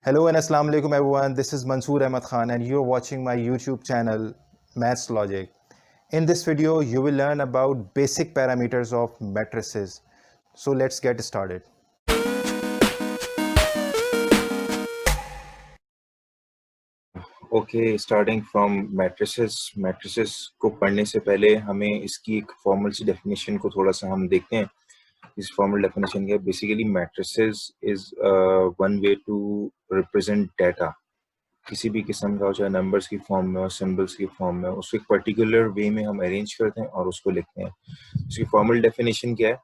Hello and Assalamu alaikum everyone. This is Mansoor Ahmad Khan and you're watching my YouTube channel Maths Logic. In this video, you will learn about basic parameters of matrices. So let's get started. Okay, starting from matrices को पढ़ने से पहले हमें इसकी एक formal सी definition को थोड़ा सा हम देखते हैं। इस फॉर्मल डेफिनेशन क्या, basically matrices is one way to represent data. किसी भी किस्म का हो, चाहे नंबर्स की फॉर्म में हो, सिंबल्स की फॉर्म में हो, उसको एक पर्टिकुलर वे में हम अरेंज करते हैं और उसको लिखते हैं। इसकी फॉर्मल डेफिनेशन क्या है?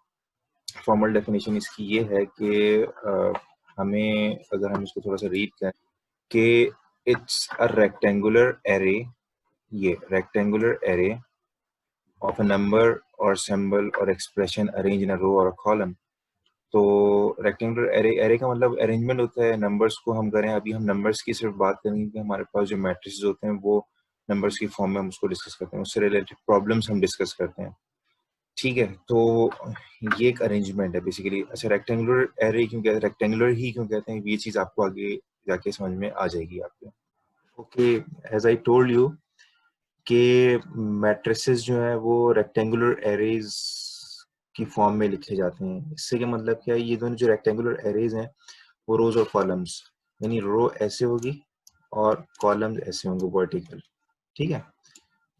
फॉर्मल डेफिनेशन इसकी ये है कि हमें, अगर हम इसको थोड़ा सा रीड करें, कि it's a rectangular array, ये rectangular array of a number or symbol or expression arranged in a row or a column। तो रेक्टेंगुलर एरे का मतलब अरेंजमेंट होता है नंबर्स को हम करें। अभी हम नंबर्स की सिर्फ बात करेंगे कि हमारे पास जो मैट्रिसेस होते हैं वो नंबर्स की फॉर्म में हम उसको डिस्कस करते हैं, उससे रिलेटेड प्रॉब्लम्स हम डिस्कस करते हैं। ठीक है, तो ये एक अरेंजमेंट है बेसिकली। अच्छा, रेक्टेंगुलर एरे क्यों कहते हैं, रेक्टेंगुलर ही क्यों कहते हैं, ये चीज़ आपको आगे जाके समझ में आ जाएगी आपके। Okay, as I told you कि मैट्रिसेस जो है वो रेक्टेंगुलर एरेज की फॉर्म में लिखे जाते हैं। इससे क्या मतलब क्या है, ये दोनों जो रेक्टेंगुलर एरेज हैं वो रोज और कॉलम्स, यानी रो ऐसे होगी और कॉलम्स ऐसे होंगे वर्टिकल। ठीक है,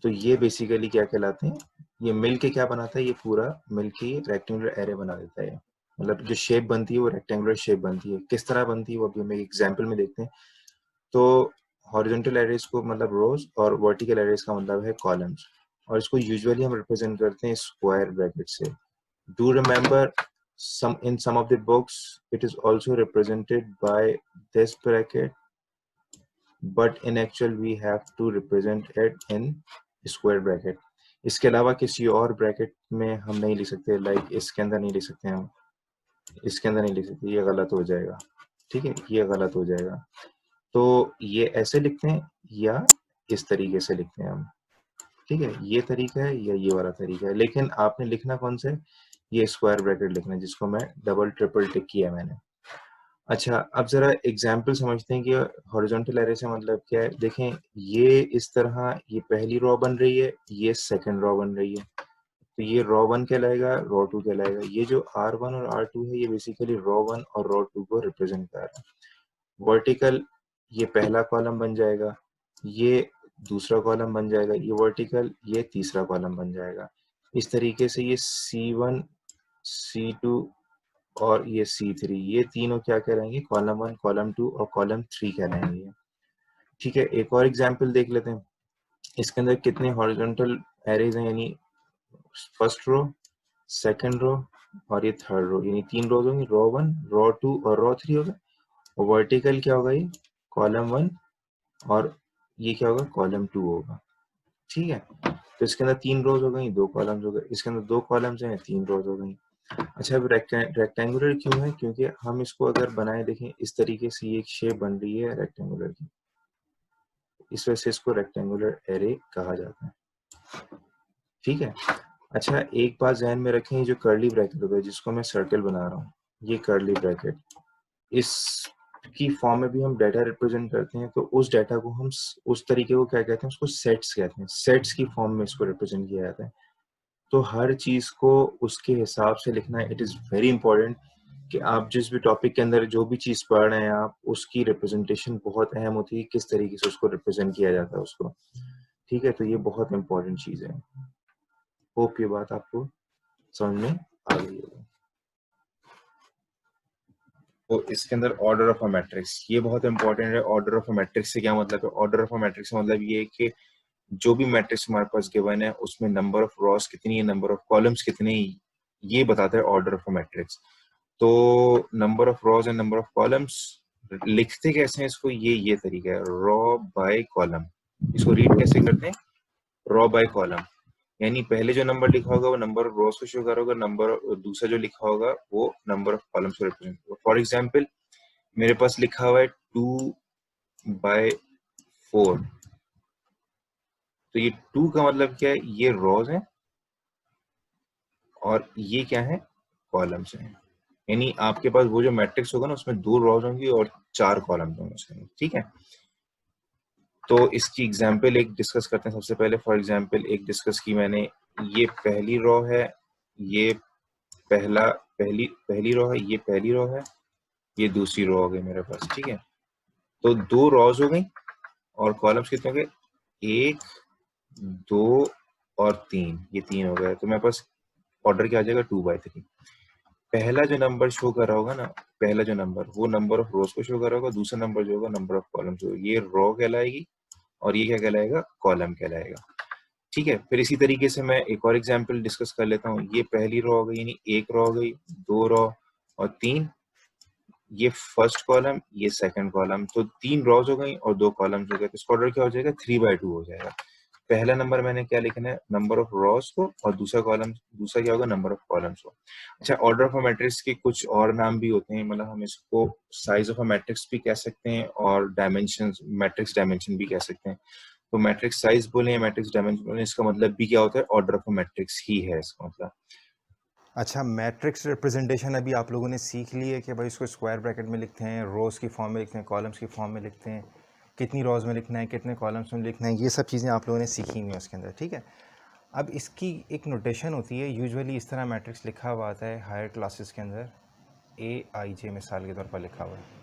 तो ये बेसिकली क्या कहलाते हैं, ये मिल के क्या बनाता है, ये पूरा मिल के रेक्टेंगुलर एरे बना देता है। मतलब जो शेप बनती है वो रेक्टेंगुलर शेप बनती है। किस तरह बनती है वो अभी हम एक एग्जाम्पल में देखते हैं। तो हॉरिजॉन्टल एरेज को मतलब रोज और वर्टिकल एरेज का मतलब है कॉलम्स, और इसको यूजुअली हम रिप्रेजेंट करते हैं स्क्वायर ब्रैकेट से। Do remember some of the books it is also represented by this bracket, but in actual we have to represent it in square bracket। इसके अलावा किसी और ब्रैकेट में हम नहीं लिख सकते, लाइक इसके अंदर नहीं लिख सकते, हम इसके अंदर नहीं लिख सकते, ये गलत हो जाएगा। ठीक है, ये गलत हो जाएगा। तो ये ऐसे लिखते हैं या इस तरीके से लिखते हैं हम। ठीक है, ये तरीका है या ये वाला तरीका है, लेकिन आपने लिखना कौन सा है, ये स्क्वायर ब्रैकेट लिखना है, जिसको मैं डबल ट्रिपल टिक किया मैंने। अच्छा, अब जरा एग्जाम्पल समझते हैं कि हॉरिजॉन्टल एरे से मतलब क्या है। देखें, ये इस तरह ये पहली रो बन रही है, ये सेकंड रो बन रही है, तो ये रो 1 कहलाएगा, रो 2 कहलाएगा। ये जो R1 और R2 है ये बेसिकली रो 1 और रो 2 को रिप्रेजेंट कर रहा है। वर्टिकल, ये पहला कॉलम बन जाएगा, ये दूसरा कॉलम बन जाएगा, ये वर्टिकल, ये तीसरा कॉलम बन जाएगा। इस तरीके से ये C1, C2 और ये C3, ये तीनों क्या कहलाएंगे, कॉलम 1, कॉलम 2 और कॉलम 3 कहलाएंगे। ठीक है, एक और एग्जाम्पल देख लेते हैं। इसके अंदर कितने हॉरिजॉन्टल एरेज हैं, यानी फर्स्ट रो, सेकंड रो और ये थर्ड रो, यानी 3 रोज होंगी, रो 1, रो 2 और रो 3 होगा। और वर्टिकल क्या होगा, ये कॉलम 1 और ये क्या होगा, कॉलम 2 होगा। ठीक है, तो इसके अंदर 3 रोज हो गई, 2 कॉलम्स हो गए। इसके अंदर 2 कॉलम्स हैं, 3 रोज हो गई। अच्छा, अब रेक्टेंगुलर क्यों है, क्योंकि हम इसको अगर बनाए, देखें इस तरीके से ये एक शेप बन रही है रेक्टेंगुलर की, इस वजह से इसको रेक्टेंगुलर एरे कहा जाता है। ठीक है, अच्छा एक बात ध्यान में रखें, ये जो कर्ली ब्रैकेट होता है जिसको मैं सर्कल बना रहा हूँ, ये कर्ली ब्रैकेट, इस की फॉर्म में भी हम डाटा रिप्रेजेंट करते हैं। तो उस डाटा को हम उस तरीके को क्या कहते हैं, उसको सेट्स कहते हैं। सेट्स की फॉर्म में इसको रिप्रेजेंट किया जाता है। तो हर चीज को उसके हिसाब से लिखना है। इट इज वेरी इंपॉर्टेंट कि आप जिस भी टॉपिक के अंदर जो भी चीज पढ़ रहे हैं आप, उसकी रिप्रेजेंटेशन बहुत अहम होती है, किस तरीके से उसको रिप्रेजेंट किया जाता है उसको। ठीक है, तो ये बहुत इंपॉर्टेंट चीज है। होप ये बात आपको समझ में आ गई होगी। तो इसके अंदर ऑर्डर ऑफ अ मैट्रिक्स ये बहुत इंपॉर्टेंट है। ऑर्डर ऑफ अ मैट्रिक्स से क्या मतलब है, ऑर्डर ऑफ अ मैट्रिक्स का मतलब ये है कि जो भी मैट्रिक्स हमारे पास गिवन है उसमें नंबर ऑफ रॉस कितनी है, नंबर ऑफ कॉलम्स कितने, ये बताता है ऑर्डर ऑफ अ मैट्रिक्स। तो number of Ross and number of columns लिखते कैसे हैं इसको, ये तरीका है, रॉ बाय कॉलम। इसको रीड कैसे करते हैं, रॉ बाय कॉलम, यानी पहले जो नंबर लिखा होगा वो नंबर ऑफ रोज को शो करोगे, नंबर दूसरा जो लिखा होगा वो नंबर ऑफ कॉलम्स को रिप्रेजेंट करोगे। फॉर एग्जांपल मेरे पास लिखा हुआ है 2/4, तो ये 2 का मतलब क्या है, ये रोज है और ये क्या है, कॉलम्स हैं। यानी आपके पास वो जो मैट्रिक्स होगा ना उसमें 2 रॉज होंगी और 4 कॉलम होंगे उसके अंदर, ठीक है। तो इसकी एग्जांपल एक डिस्कस करते हैं सबसे पहले। फॉर एग्जांपल एक डिस्कस की मैंने, ये पहली रो है, ये पहली पहली रो है, ये पहली रो है, ये दूसरी रो हो गई मेरे पास, ठीक है। तो 2 रॉज हो गई और कॉलम्स कितने हो गए, 1 2 और 3, ये 3 हो गए। तो मेरे पास ऑर्डर क्या आ जाएगा, 2/3। पहला जो नंबर शो कर रहा होगा ना, पहला जो नंबर, वो नंबर ऑफ रोज को शो कर रहा होगा, दूसरा नंबर जो होगा नंबर ऑफ कॉलम्स होगा। ये रो कहलाएगी और ये क्या कहलाएगा, कॉलम कहलाएगा, ठीक है। फिर इसी तरीके से मैं एक और एग्जांपल डिस्कस कर लेता हूँ। ये पहली रो हो गई, यानी 1 रो हो गई, 2 रो और 3, ये फर्स्ट कॉलम, ये सेकंड कॉलम। तो 3 रोज हो गई और 2 कॉलम्स हो गए। तो इसका ऑर्डर क्या हो जाएगा, 3/2 हो जाएगा। पहला नंबर मैंने क्या लिखना है, नंबर ऑफ रोज को, और दूसरा क्या होगा, नंबर ऑफ कॉलम्स को। अच्छा, ऑर्डर ऑफ अ मैट्रिक्स के कुछ और नाम भी होते हैं, मतलब हम इसको साइज ऑफ अ मैट्रिक्स भी कह सकते हैं और डायमेंशन, मैट्रिक्स डायमेंशन भी कह सकते हैं। तो मैट्रिक्स साइज बोले या मैट्रिक्स डायमेंशन बोले, इसका मतलब भी क्या होता है, ऑर्डर ऑफ अ मैट्रिक्स ही है इसका मतलब। अच्छा, मैट्रिक्स रिप्रेजेंटेशन अभी आप लोगों ने सीख ली है कि भाई इसको स्क्वायर ब्रैकेट में लिखते हैं, रोज़ की फॉर्म में लिखते हैं, कॉलम्स की फॉर्म में लिखते हैं, कितनी रोज़ में लिखना है, कितने कॉलम्स में लिखना है, ये सब चीज़ें आप लोगों ने सीखी हुई हैं उसके अंदर, ठीक है। अब इसकी एक नोटेशन होती है, यूजुअली इस तरह मैट्रिक्स लिखा हुआ आता है हायर क्लासेस के अंदर, AIJ मिसाल के तौर पर लिखा हुआ है।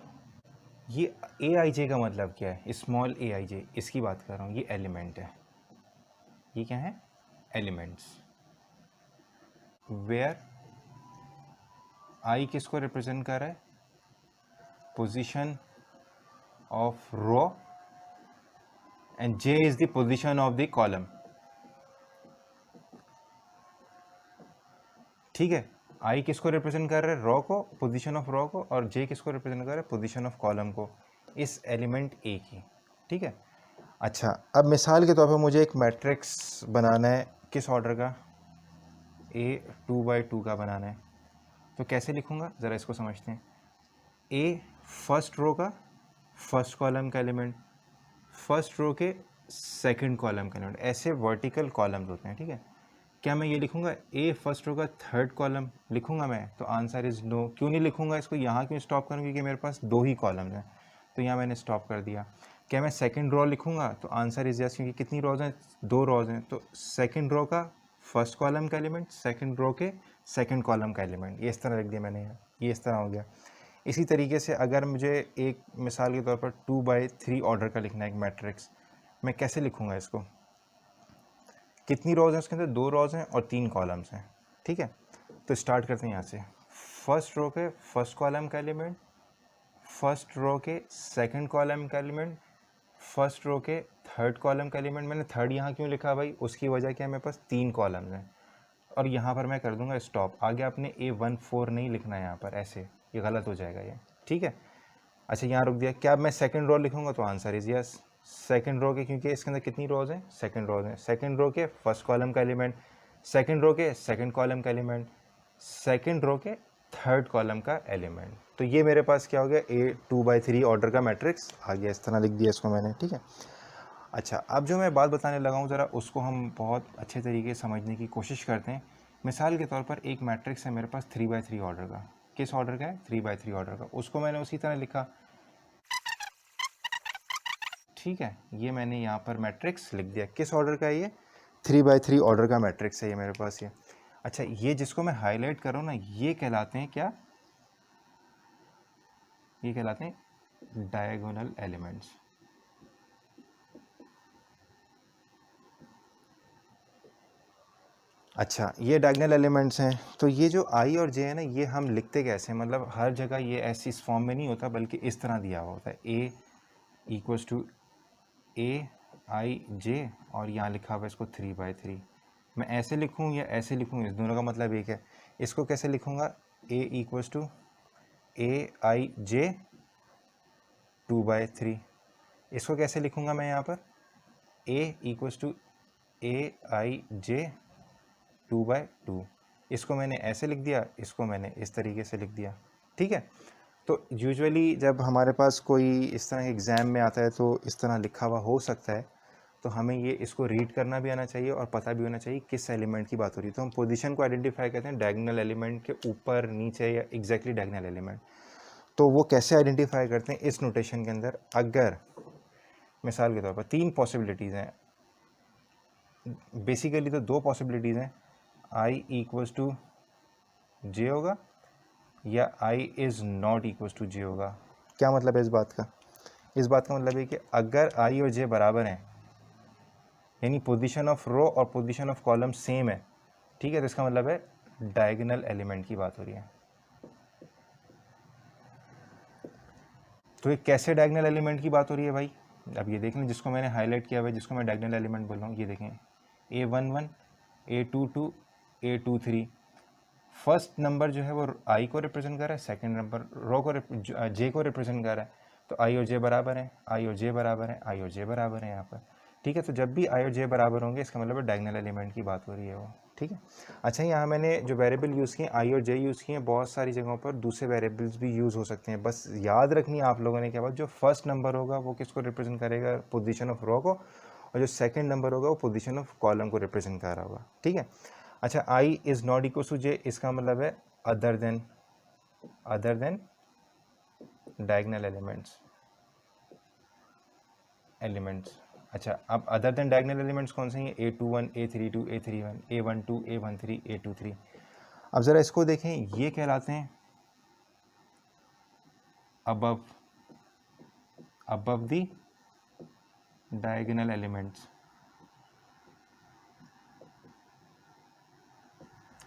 ये AIJ का मतलब क्या है, स्मॉल AIJ, इसकी बात कर रहा हूँ। ये एलिमेंट है, ये क्या है, एलिमेंट्स। वेयर I किसको रिप्रेजेंट कर रहा है, position of row, and J is the position of the column, ठीक है। I किसको रिप्रेजेंट कर रहा है, रो को, पोजीशन ऑफ रो को, और J किसको रिप्रेजेंट कर रहा है, पोजीशन ऑफ कॉलम को, इस एलिमेंट A की, ठीक है। अच्छा, अब मिसाल के तौर पर मुझे एक मैट्रिक्स बनाना है, किस ऑर्डर का, A 2/2 का बनाना है। तो कैसे लिखूंगा, ज़रा इसको समझते हैं। A फर्स्ट रो का फर्स्ट कॉलम का एलिमेंट, फर्स्ट रो के सेकंड कॉलम का एलिमेंट, ऐसे वर्टिकल कॉलम्स होते हैं, ठीक है। क्या मैं ये लिखूंगा A फर्स्ट रो का थर्ड कॉलम लिखूंगा मैं, तो आंसर इज़ नो। क्यों नहीं लिखूंगा इसको, यहाँ क्यों स्टॉप करूँ, क्योंकि मेरे पास 2 ही कॉलम्स हैं, तो यहाँ मैंने स्टॉप कर दिया। क्या मैं सेकंड रो लिखूंगा, तो आंसर इज़ यस, क्योंकि कितनी रोज हैं, 2 रोज हैं, तो सेकंड रो का फर्स्ट कॉलम का एलिमेंट, सेकंड रो के सेकंड कॉलम का एलिमेंट, ये इस तरह लिख दिया मैंने, ये इस तरह हो गया। इसी तरीके से अगर मुझे एक मिसाल के तौर पर 2/3 ऑर्डर का लिखना है एक मैट्रिक्स, मैं कैसे लिखूंगा इसको, कितनी रोज हैं उसके अंदर, 2 रोज हैं और 3 कॉलम्स हैं, ठीक है। तो स्टार्ट करते हैं यहाँ से, फर्स्ट रो के फर्स्ट कॉलम का एलिमेंट, फर्स्ट रो के सेकंड कॉलम का एलिमेंट, फर्स्ट रो के थर्ड कॉलम का एलिमेंट। मैंने थर्ड यहाँ क्यों लिखा भाई, उसकी वजह क्या है, मेरे पास 3 कॉलम्स हैं, और यहाँ पर मैं कर दूंगा स्टॉप। आगे आपने A14 नहीं लिखना है यहाँ पर, ऐसे ये गलत हो जाएगा ये, ठीक है। अच्छा, यहाँ रुक दिया। क्या मैं सेकंड रो लिखूंगा, तो answer is yes, second row के, क्योंकि इसके अंदर कितनी रोज हैं, सेकंड रोज हैं। सेकंड रो के फर्स्ट कॉलम का एलिमेंट, सेकंड रो के सेकंड कॉलम का एलिमेंट, सेकंड रो के थर्ड कॉलम का एलिमेंट। तो ये मेरे पास क्या हो गया, A 2/3 ऑर्डर का मैट्रिक्स आ गया, इस तरह लिख दिया इसको मैंने, ठीक है। अच्छा, अब जो मैं बात बताने लगा हूँ, ज़रा उसको हम बहुत अच्छे तरीके से समझने की कोशिश करते हैं। मिसाल के तौर पर एक मैट्रिक्स है मेरे पास 3/3 ऑर्डर का, किस ऑर्डर का है, 3/3 ऑर्डर का, उसको मैंने उसी तरह लिखा, ठीक है। ये मैंने यहाँ पर मैट्रिक्स लिख दिया, किस ऑर्डर का है ये, 3/3 ऑर्डर का मैट्रिक्स है ये मेरे पास ये। अच्छा, ये जिसको मैं हाईलाइट कर रहा हूँ ना, ये कहलाते हैं क्या, ये कहलाते हैं डायगोनल एलिमेंट्स। अच्छा, ये डायगोनल एलिमेंट्स हैं। तो ये जो I और J है ना, ये हम लिखते कैसे हैं, मतलब हर जगह ये ऐसी इस फॉर्म में नहीं होता, बल्कि इस तरह दिया हुआ होता है, A = AIJ, और यहाँ लिखा हुआ है इसको 3/3। मैं ऐसे लिखूँ या ऐसे लिखूँ, इस दोनों का मतलब एक है। इसको कैसे लिखूँगा, A = AIJ 2/3। इसको कैसे लिखूँगा मैं यहाँ पर, A = AIJ 2/2। इसको मैंने ऐसे लिख दिया, इसको मैंने इस तरीके से लिख दिया, ठीक है। तो यूजुअली जब हमारे पास कोई इस तरह के एग्ज़ाम में आता है, तो इस तरह लिखा हुआ हो सकता है। तो हमें ये इसको रीड करना भी आना चाहिए और पता भी होना चाहिए किस एलिमेंट की बात हो रही है। तो हम पोजीशन को आइडेंटिफाई करते हैं डायगोनल एलिमेंट के ऊपर, नीचे या एग्जैक्टली डायगोनल एलिमेंट। तो वो कैसे आइडेंटिफाई करते हैं इस नोटेशन के अंदर, अगर मिसाल के तौर पर 3 पॉसिबिलिटीज़ हैं, बेसिकली तो 2 पॉसिबिलिटीज़ हैं, आई इक्वल्स टू जे होगा या आई इज़ नॉट इक्वल्स टू जे होगा। क्या मतलब है इस बात का? इस बात का मतलब है कि अगर आई और जे बराबर हैं, यानी पोजीशन ऑफ रो और पोजीशन ऑफ कॉलम सेम है, ठीक है, तो इसका मतलब है डायगोनल एलिमेंट की बात हो रही है। तो ये कैसे डायगोनल एलिमेंट की बात हो रही है भाई? अब ये देख लें, जिसको मैंने हाईलाइट किया हुआ है, जिसको मैं डायगोनल एलिमेंट बोल रहा हूँ, ये देखें A11, A22, A23। First number जो है वो आई को रिप्रेजेंट कर रहा है, सेकंड नंबर रो को जे को रिप्रेजेंट कर रहा है। तो आई और जे बराबर हैं, आई और जे बराबर हैं, आई और जे बराबर हैं यहाँ पर, ठीक है। तो जब भी आई और जे बराबर होंगे इसका मतलब है डायगोनल एलिमेंट की बात हो रही है वो, ठीक है। अच्छा, यहाँ मैंने जो वेरिएबल यूज़ किए आई और जे यूज़ किए, बहुत सारी जगहों पर दूसरे वेरिएबल्स भी यूज़ हो सकते हैं। बस याद रखनी है आप लोगों ने क्या बात, जो फर्स्ट नंबर होगा वो किसको रिप्रेजेंट करेगा, पोजीशन ऑफ रो को, और जो सेकंड नंबर होगा वो पोजीशन ऑफ कॉलम को रिप्रेजेंट कर रहा होगा, ठीक है। अच्छा, आई इज़ नॉट इक्वल टू जे, इसका मतलब है अदर देन डायगोनल एलिमेंट्स। अच्छा, अब अदर देन डायगोनल एलिमेंट्स कौन से हैं? A21, A32, A31, A12, A13, A23। अब ज़रा इसको देखें, ये कहलाते हैं अबव द डायगोनल एलिमेंट्स,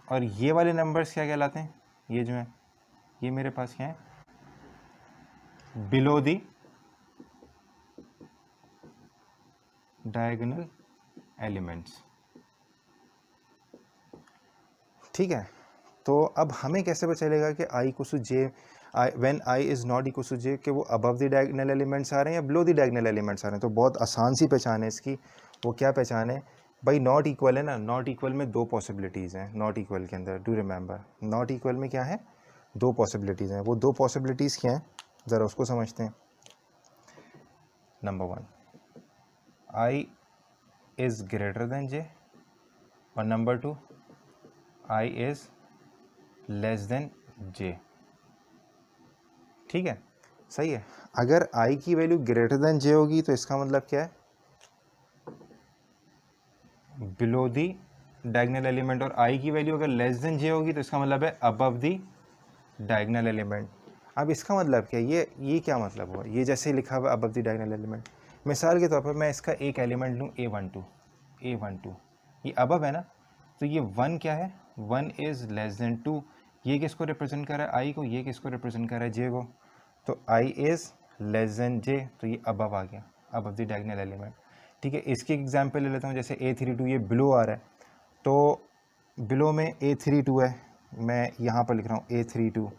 और ये वाले नंबर्स क्या कहलाते हैं? ये जो है, ये मेरे पास क्या है, बिलो द डायगोनल एलिमेंट्स, ठीक है। तो अब हमें कैसे पता चलेगा कि i equal to j, when i is not equal to j, कि वो अबव द डायगोनल एलिमेंट्स आ रहे हैं या बिलो द डायगोनल एलिमेंट्स आ रहे हैं? तो बहुत आसान सी पहचान है इसकी। वो क्या पहचान है भाई? नॉट इक्वल है ना, नॉट इक्वल में 2 पॉसिबिलिटीज़ हैं। नॉट इक्वल के अंदर डू रिमेंबर, नॉट इक्वल में क्या है, 2 पॉसिबिलिटीज़ हैं। वो 2 पॉसिबिलिटीज़ क्या हैं, ज़रा उसको समझते हैं। Number 1, i is greater than j, और number 2, i is less than j, ठीक है, सही है। अगर आई की वैल्यू ग्रेटर देन जे होगी तो इसका मतलब क्या है, बिलो दी डायगोनल एलिमेंट, और आई की वैल्यू अगर लेस देन जे होगी तो इसका मतलब है अबव दी डायगोनल एलिमेंट। अब इसका मतलब क्या है, ये क्या मतलब हुआ? ये जैसे लिखा हुआ अबव दी डायगोनल एलिमेंट, मिसाल के तौर पर मैं इसका एक एलिमेंट लूँ A12, ये अबव है ना, तो ये 1 क्या है, 1 इज़ लेस देन 2। ये किसको रिप्रेजेंट कर रहा है, आई को, ये किसको रिप्रेजेंट कर रहा है, जे को। तो आई इज़ लेस देन जे, तो ये अबव आ गया, अबव द डायगोनल एलिमेंट, ठीक है। इसकी एग्जांपल ले लेता हूँ, जैसे A32 ये बिलो आ रहा है, तो बिलो में A32 है, मैं यहाँ पर लिख रहा हूँ A32,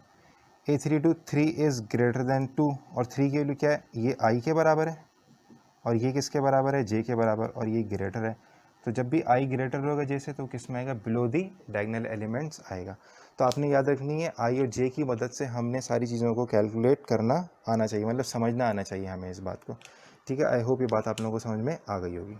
3 इज़ ग्रेटर देन 2, और 3 की वैल्यू क्या है, ये आई के बराबर है, और ये किसके बराबर है, जे के बराबर, और ये ग्रेटर है। तो जब भी आई ग्रेटर होगा जे से, तो किस में आएगा, बिलो दी डायगोनल एलिमेंट्स आएगा। तो आपने याद रखनी है, आई और जे की मदद से हमने सारी चीज़ों को कैलकुलेट करना आना चाहिए, मतलब समझना आना चाहिए हमें इस बात को, ठीक है। आई होप ये बात आप लोगों को समझ में आ गई होगी।